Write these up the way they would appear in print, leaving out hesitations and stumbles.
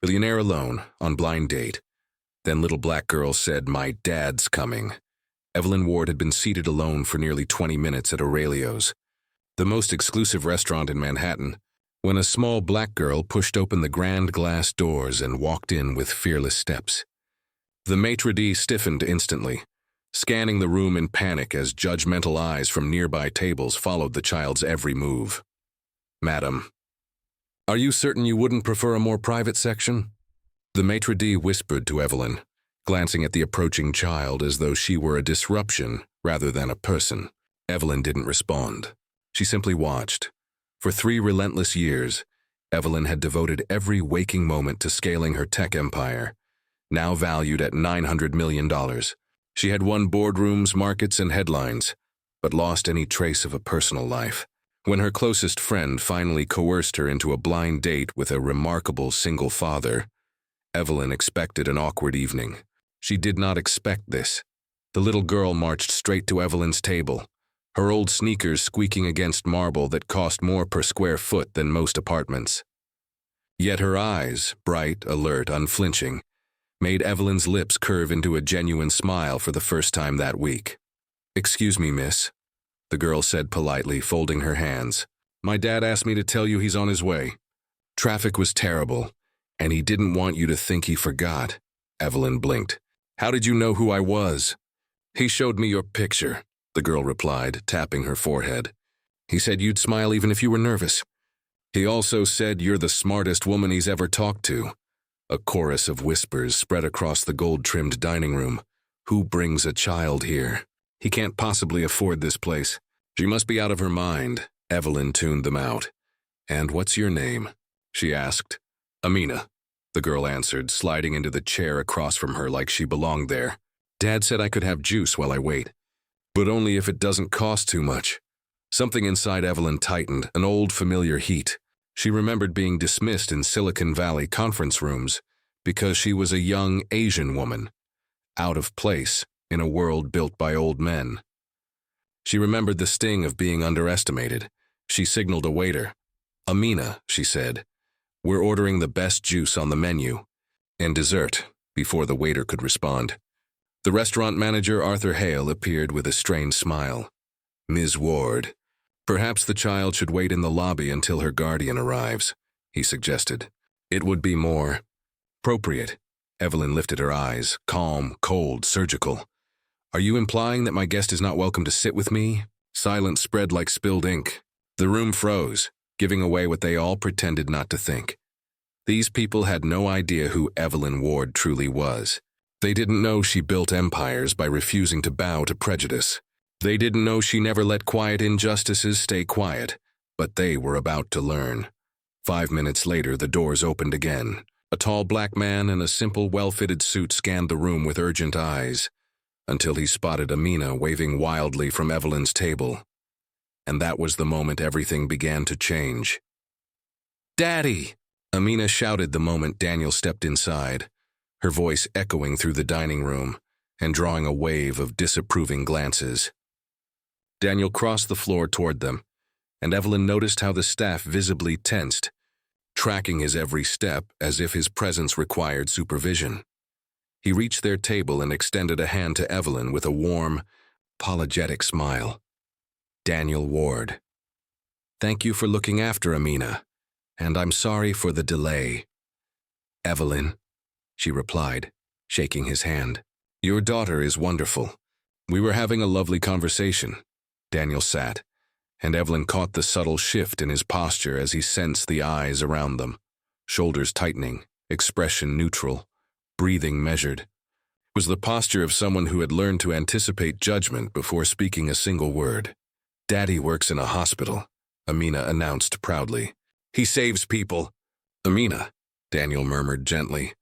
Millionaire alone, on blind date. Then little black girl said, "My dad's coming." Evelyn Ward had been seated alone for nearly 20 minutes at Aurelio's, the most exclusive restaurant in Manhattan, when a small black girl pushed open the grand glass doors and walked in with fearless steps. The maitre d' stiffened instantly, scanning the room in panic as judgmental eyes from nearby tables followed the child's every move. "Madam, are you certain you wouldn't prefer a more private section?" The maitre d' whispered to Evelyn, glancing at the approaching child as though she were a disruption rather than a person. Evelyn didn't respond. She simply watched. For 3 relentless years, Evelyn had devoted every waking moment to scaling her tech empire, now valued at $900 million. She had won boardrooms, markets, and headlines, but lost any trace of a personal life. When her closest friend finally coerced her into a blind date with a remarkable single father, Evelyn expected an awkward evening. She did not expect this. The little girl marched straight to Evelyn's table, her old sneakers squeaking against marble that cost more per square foot than most apartments. Yet her eyes, bright, alert, unflinching, made Evelyn's lips curve into a genuine smile for the first time that week. "Excuse me, miss," the girl said politely, folding her hands. "My dad asked me to tell you he's on his way. Traffic was terrible, and he didn't want you to think he forgot." Evelyn blinked. "How did you know who I was?" "He showed me your picture," the girl replied, tapping her forehead. "He said you'd smile even if you were nervous. He also said you're the smartest woman he's ever talked to." A chorus of whispers spread across the gold-trimmed dining room. "Who brings a child here? He can't possibly afford this place. She must be out of her mind." Evelyn tuned them out. "And what's your name?" she asked. "Amina," the girl answered, sliding into the chair across from her like she belonged there. "Dad said I could have juice while I wait, but only if it doesn't cost too much." Something inside Evelyn tightened, an old familiar heat. She remembered being dismissed in Silicon Valley conference rooms because she was a young Asian woman, out of place in a world built by old men. She remembered the sting of being underestimated. She signaled a waiter. "Amina," she said, "we're ordering the best juice on the menu, and dessert," before the waiter could respond. The restaurant manager, Arthur Hale, appeared with a strained smile. "Ms. Ward, perhaps the child should wait in the lobby until her guardian arrives," he suggested. "It would be more appropriate." Evelyn lifted her eyes, calm, cold, surgical. "Are you implying that my guest is not welcome to sit with me?" Silence spread like spilled ink. The room froze, giving away what they all pretended not to think. These people had no idea who Evelyn Ward truly was. They didn't know she built empires by refusing to bow to prejudice. They didn't know she never let quiet injustices stay quiet, but they were about to learn. 5 minutes later, the doors opened again. A tall black man in a simple, well-fitted suit scanned the room with urgent eyes, until he spotted Amina waving wildly from Evelyn's table. And that was the moment everything began to change. "Daddy!" Amina shouted the moment Daniel stepped inside, her voice echoing through the dining room and drawing a wave of disapproving glances. Daniel crossed the floor toward them, and Evelyn noticed how the staff visibly tensed, tracking his every step as if his presence required supervision. He reached their table and extended a hand to Evelyn with a warm, apologetic smile. "Daniel Ward. Thank you for looking after Amina, and I'm sorry for the delay." "Evelyn," she replied, shaking his hand. "Your daughter is wonderful. We were having a lovely conversation." Daniel sat, and Evelyn caught the subtle shift in his posture as he sensed the eyes around them, shoulders tightening, expression neutral, breathing measured. It was the posture of someone who had learned to anticipate judgment before speaking a single word. "Daddy works in a hospital," Amina announced proudly. "He saves people." "Amina," Daniel murmured gently,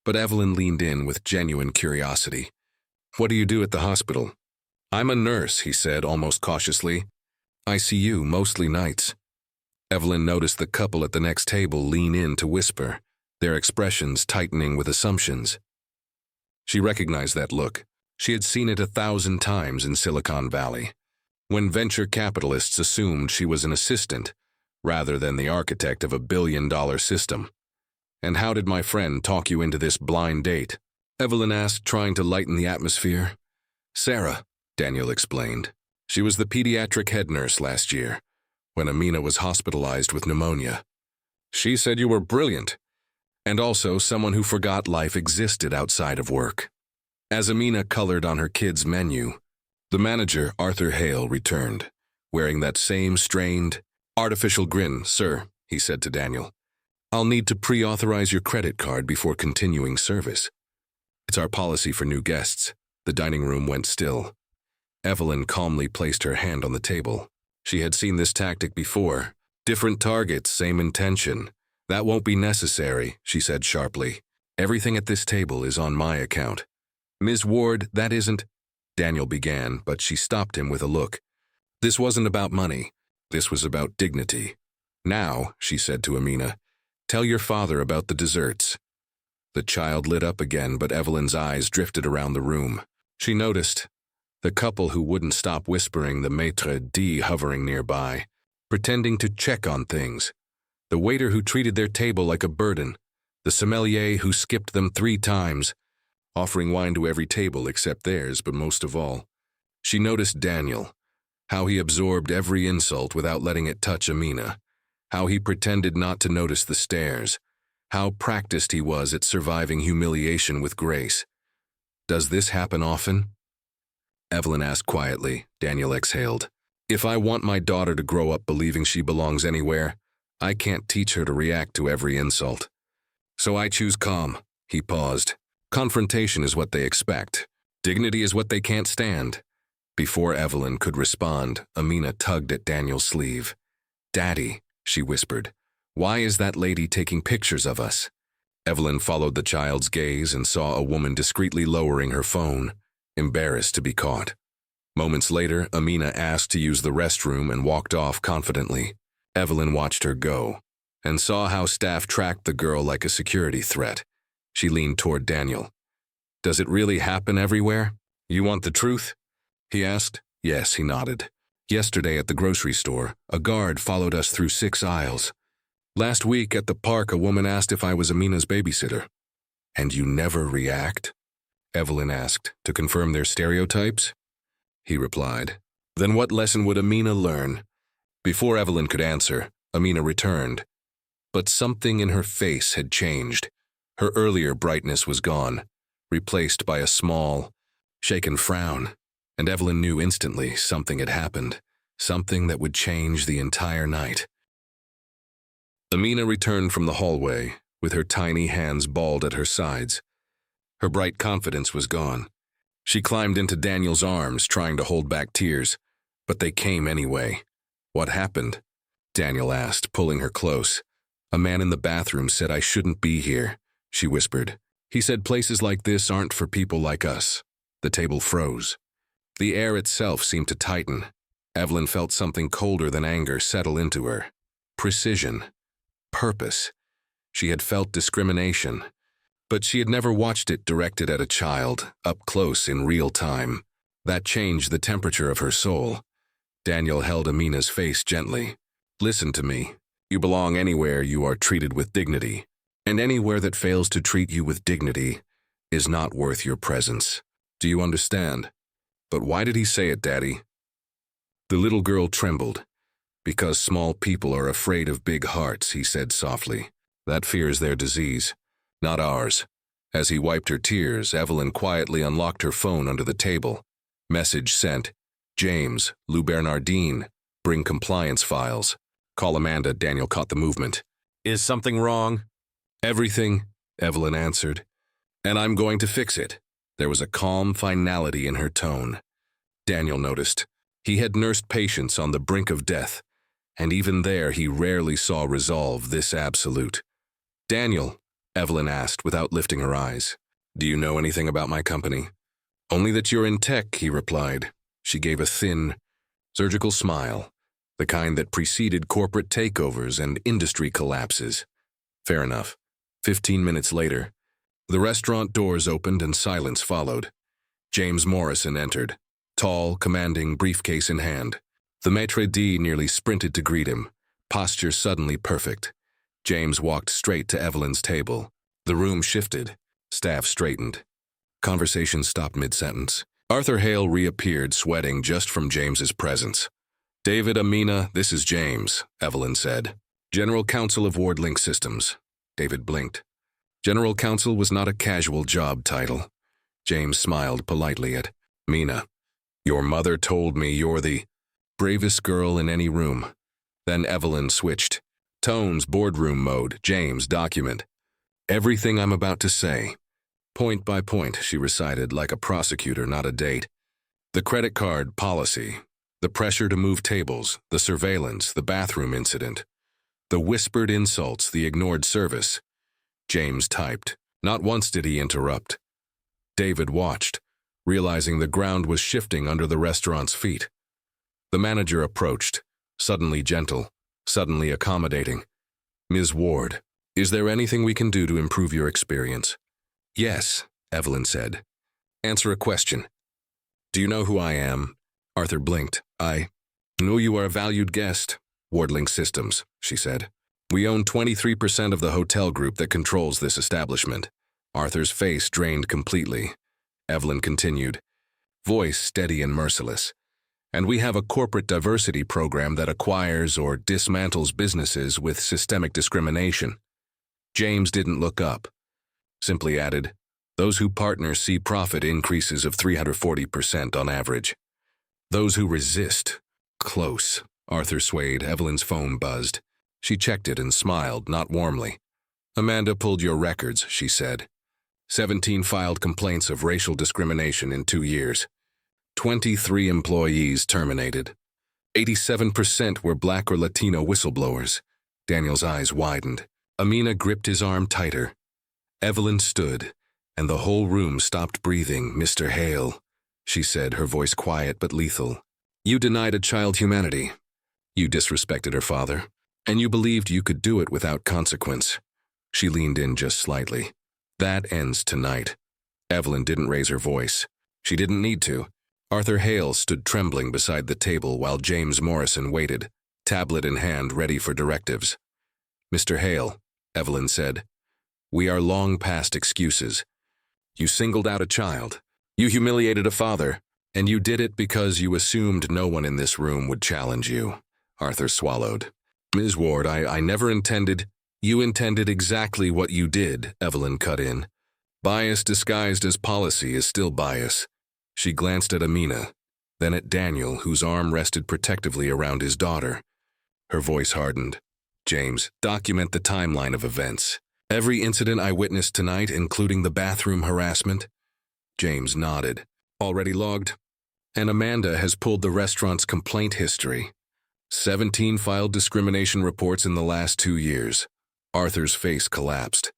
but Evelyn leaned in with genuine curiosity. "What do you do at the hospital?" "I'm a nurse," he said, almost cautiously. "ICU, mostly nights." Evelyn noticed the couple at the next table lean in to whisper, their expressions tightening with assumptions. She recognized that look. She had seen it 1,000 times in Silicon Valley, when venture capitalists assumed she was an assistant rather than the architect of a billion-dollar system. And how did my friend talk you into this blind date? Evelyn asked, trying to lighten the atmosphere. Sarah, Daniel explained. She was the pediatric head nurse last year, when Amina was hospitalized with pneumonia. She said you were brilliant, and also someone who forgot life existed outside of work. As Amina colored on her kids' menu, the manager, Arthur Hale, returned, wearing that same strained, artificial grin. Sir, he said to Daniel, I'll need to pre-authorize your credit card before continuing service. It's our policy for new guests. The dining room went still. Evelyn calmly placed her hand on the table. She had seen this tactic before. Different targets, same intention. That won't be necessary, she said sharply. Everything at this table is on my account. Ms. Ward, that isn't... Daniel began, but she stopped him with a look. This wasn't about money. This was about dignity. Now, she said to Amina, tell your father about the desserts. The child lit up again, but Evelyn's eyes drifted around the room. She noticed the couple who wouldn't stop whispering, the maitre d' hovering nearby, pretending to check on things, the waiter who treated their table like a burden, the sommelier who skipped them 3 times, offering wine to every table except theirs, but most of all, she noticed Daniel, how he absorbed every insult without letting it touch Amina, how he pretended not to notice the stares, how practiced he was at surviving humiliation with grace. Does this happen often? Evelyn asked quietly. Daniel exhaled. If I want my daughter to grow up believing she belongs anywhere, I can't teach her to react to every insult. So I choose calm. He paused. Confrontation is what they expect. Dignity is what they can't stand. Before Evelyn could respond, Amina tugged at Daniel's sleeve. Daddy, she whispered, why is that lady taking pictures of us? Evelyn followed the child's gaze and saw a woman discreetly lowering her phone, embarrassed to be caught. Moments later, Amina asked to use the restroom and walked off confidently. Evelyn watched her go and saw how staff tracked the girl like a security threat. She leaned toward Daniel. Does it really happen everywhere? You want the truth? He asked. Yes, he nodded. Yesterday at the grocery store, a guard followed us through 6 aisles. Last week at the park, a woman asked if I was Amina's babysitter. And you never react? Evelyn asked, to confirm their stereotypes. He replied. Then what lesson would Amina learn? Before Evelyn could answer, Amina returned. But something in her face had changed. Her earlier brightness was gone, replaced by a small, shaken frown, and Evelyn knew instantly something had happened, something that would change the entire night. Amina returned from the hallway, with her tiny hands balled at her sides. Her bright confidence was gone. She climbed into Daniel's arms, trying to hold back tears, but they came anyway. What happened? Daniel asked, pulling her close. A man in the bathroom said I shouldn't be here, she whispered. He said places like this aren't for people like us. The table froze. The air itself seemed to tighten. Evelyn felt something colder than anger settle into her. Precision. Purpose. She had felt discrimination, but she had never watched it directed at a child, up close in real time. That changed the temperature of her soul. Daniel held Amina's face gently. Listen to me. You belong anywhere you are treated with dignity, and anywhere that fails to treat you with dignity is not worth your presence. Do you understand? But why did he say it, Daddy? The little girl trembled. Because small people are afraid of big hearts, he said softly. That fear is their disease, not ours. As he wiped her tears, Evelyn quietly unlocked her phone under the table. Message sent. James, Lou Bernardine, bring compliance files. Call Amanda. Daniel caught the movement. Is something wrong? Everything, Evelyn answered. And I'm going to fix it. There was a calm finality in her tone. Daniel noticed. He had nursed patients on the brink of death, and even there he rarely saw resolve this absolute. Daniel, Evelyn asked without lifting her eyes, do you know anything about my company? Only that you're in tech, he replied. She gave a thin, surgical smile, the kind that preceded corporate takeovers and industry collapses. Fair enough. 15 minutes later, the restaurant doors opened and silence followed. James Morrison entered, tall, commanding, briefcase in hand. The maitre d' nearly sprinted to greet him, posture suddenly perfect. James walked straight to Evelyn's table. The room shifted. Staff straightened. Conversation stopped mid-sentence. Arthur Hale reappeared, sweating just from James's presence. "David, Amina, this is James," Evelyn said. "General Counsel of Ward Link Systems." David blinked. General Counsel was not a casual job title. James smiled politely at Amina. "Your mother told me you're the bravest girl in any room." Then Evelyn switched. Tones, boardroom mode. James, document. "Everything I'm about to say. Point by point," she recited like a prosecutor, not a date. "The credit card policy, the pressure to move tables, the surveillance, the bathroom incident, the whispered insults, the ignored service." James typed. Not once did he interrupt. David watched, realizing the ground was shifting under the restaurant's feet. The manager approached, suddenly gentle, suddenly accommodating. "Ms. Ward, is there anything we can do to improve your experience?" "Yes," Evelyn said. "Answer a question." "Do you know who I am?" Arthur blinked. "I know you are a valued guest." "Wardlink Systems," she said. "We own 23% of the hotel group that controls this establishment." Arthur's face drained completely. Evelyn continued, voice steady and merciless. "And we have a corporate diversity program that acquires or dismantles businesses with systemic discrimination." James didn't look up. Simply added, "Those who partner see profit increases of 340% on average. Those who resist, close." Arthur swayed. Evelyn's phone buzzed. She checked it and smiled, not warmly. "Amanda pulled your records," she said. 17 filed complaints of racial discrimination in 2 years. 23 employees terminated. 87% were Black or Latino whistleblowers. Daniel's eyes widened. Amina gripped his arm tighter. Evelyn stood, and the whole room stopped breathing. "Mr. Hale," she said, her voice quiet but lethal. "You denied a child humanity. You disrespected her father, and you believed you could do it without consequence." She leaned in just slightly. "That ends tonight." Evelyn didn't raise her voice. She didn't need to. Arthur Hale stood trembling beside the table while James Morrison waited, tablet in hand, ready for directives. "Mr. Hale," Evelyn said, "we are long past excuses. You singled out a child. You humiliated a father, and you did it because you assumed no one in this room would challenge you." Arthur swallowed. "Ms. Ward, I never intended—" "You intended exactly what you did," Evelyn cut in. "Bias disguised as policy is still bias." She glanced at Amina, then at Daniel, whose arm rested protectively around his daughter. Her voice hardened. "James, document the timeline of events. Every incident I witnessed tonight, including the bathroom harassment." James nodded. "Already logged. And Amanda has pulled the restaurant's complaint history. 17 filed discrimination reports in the last 2 years. Arthur's face collapsed.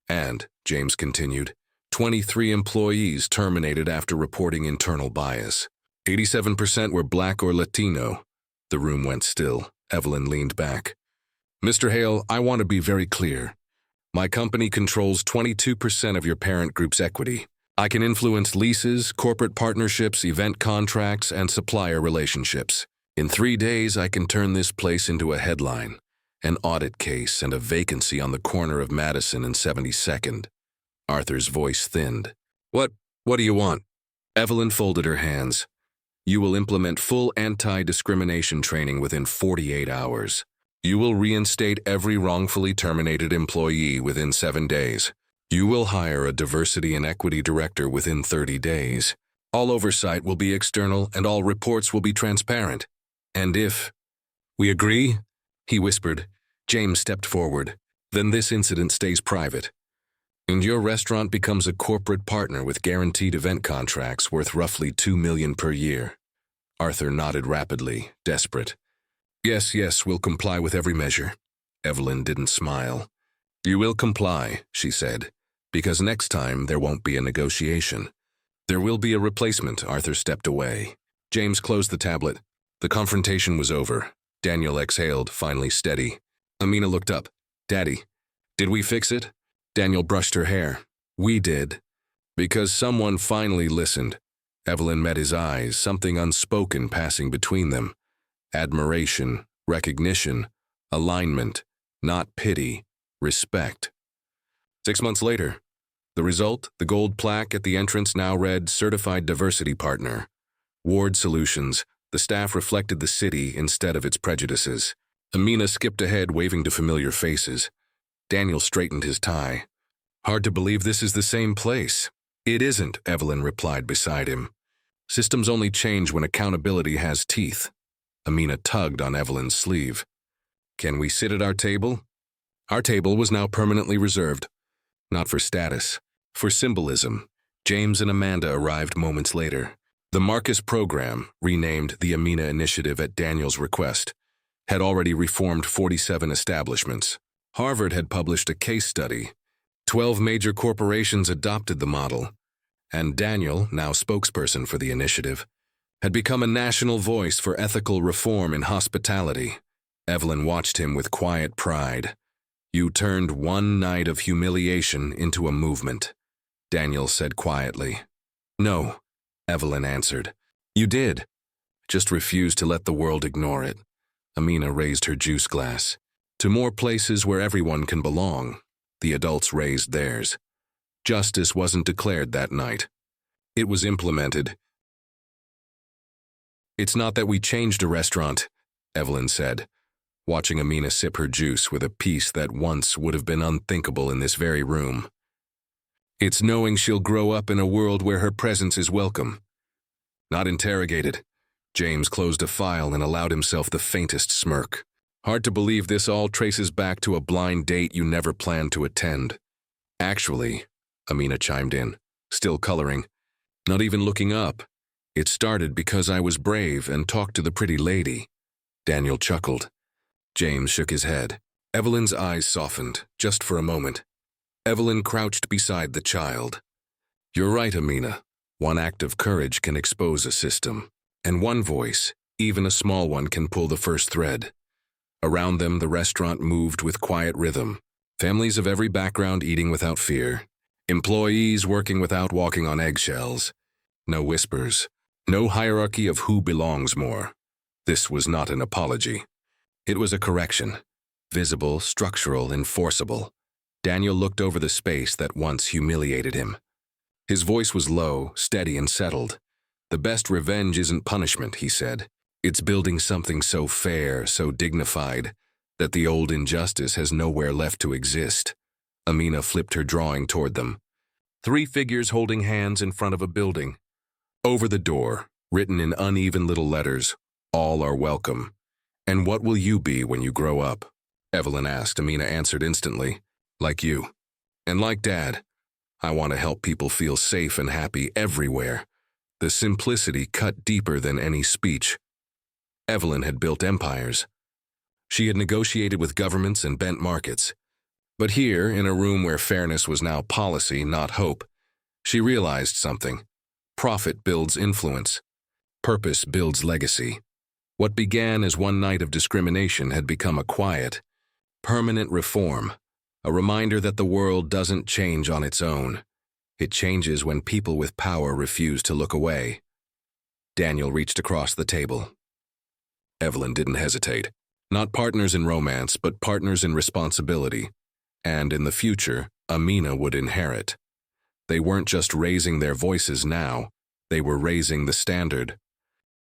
"And," James continued, 23 employees terminated after reporting internal bias. 87% were Black or Latino." The room went still. Evelyn leaned back. "Mr. Hale, I want to be very clear. My company controls 22% of your parent group's equity. I can influence leases, corporate partnerships, event contracts, and supplier relationships. In 3 days, I can turn this place into a headline, an audit case, and a vacancy on the corner of Madison and 72nd. Arthur's voice thinned. What do you want?" Evelyn folded her hands. "You will implement full anti-discrimination training within 48 hours. You will reinstate every wrongfully terminated employee within 7 days. You will hire a diversity and equity director within 30 days. All oversight will be external and all reports will be transparent. And if—" "We agree?" he whispered. James stepped forward. "Then this incident stays private. And your restaurant becomes a corporate partner with guaranteed event contracts worth roughly $2 million per year." Arthur nodded rapidly, desperate. Yes, we'll comply with every measure." Evelyn didn't smile. "You will comply," she said, "because next time there won't be a negotiation. There will be a replacement." Arthur stepped away. James closed the tablet. The confrontation was over. Daniel exhaled, finally steady. Amina looked up. "Daddy, did we fix it?" Daniel brushed her hair. "We did. Because someone finally listened." Evelyn met his eyes, something unspoken passing between them. Admiration, recognition, alignment, not pity. respect. 6 months later, the result, the gold plaque at the entrance now read Certified Diversity Partner. Ward Solutions. The staff reflected the city instead of its prejudices. Amina skipped ahead, waving to familiar faces. Daniel straightened his tie. Hard to believe this is the same place. It isn't, Evelyn replied beside him. Systems only change when accountability has teeth. Amina tugged on Evelyn's sleeve. Can we sit at our table? Our table was now permanently reserved. Not for status, for symbolism. James and Amanda arrived moments later. The Marcus program, renamed the Amina Initiative at Daniel's request, had already reformed 47 establishments. Harvard had published a case study. 12 major corporations adopted the model, and Daniel, now spokesperson for the initiative, had become a national voice for ethical reform in hospitality. Evelyn watched him with quiet pride. You turned one night of humiliation into a movement, Daniel said quietly. No, Evelyn answered. You did. Just refused to let the world ignore it. Amina raised her juice glass. To more places where everyone can belong. The adults raised theirs. Justice wasn't declared that night. It was implemented. It's not that we changed a restaurant, Evelyn said, watching Amina sip her juice with a peace that once would have been unthinkable in this very room. It's knowing she'll grow up in a world where her presence is welcome. Not interrogated. James closed a file and allowed himself the faintest smirk. Hard to believe this all traces back to a blind date you never planned to attend. Actually, Amina chimed in, still coloring, not even looking up. It started because I was brave and talked to the pretty lady. Daniel chuckled. James shook his head. Evelyn's eyes softened, just for a moment. Evelyn crouched beside the child. You're right, Amina. One act of courage can expose a system. And one voice, even a small one, can pull the first thread. Around them, the restaurant moved with quiet rhythm. Families of every background eating without fear. Employees working without walking on eggshells. No whispers. No hierarchy of who belongs more. This was not an apology. It was a correction. Visible, structural, enforceable. Daniel looked over the space that once humiliated him. His voice was low, steady, and settled. The best revenge isn't punishment, he said. It's building something so fair, so dignified, that the old injustice has nowhere left to exist. Amina flipped her drawing toward them. 3 figures holding hands in front of a building. Over the door, written in uneven little letters, all are welcome. And what will you be when you grow up? Evelyn asked. Amina answered instantly. Like you. And like Dad. I want to help people feel safe and happy everywhere. The simplicity cut deeper than any speech. Evelyn had built empires. She had negotiated with governments and bent markets. But here, in a room where fairness was now policy, not hope, she realized something. Profit builds influence. Purpose builds legacy. What began as one night of discrimination had become a quiet, permanent reform, a reminder that the world doesn't change on its own. It changes when people with power refuse to look away. Daniel reached across the table. Evelyn didn't hesitate. Not partners in romance, but partners in responsibility. And in the future, Amina would inherit. They weren't just raising their voices now, they were raising the standard.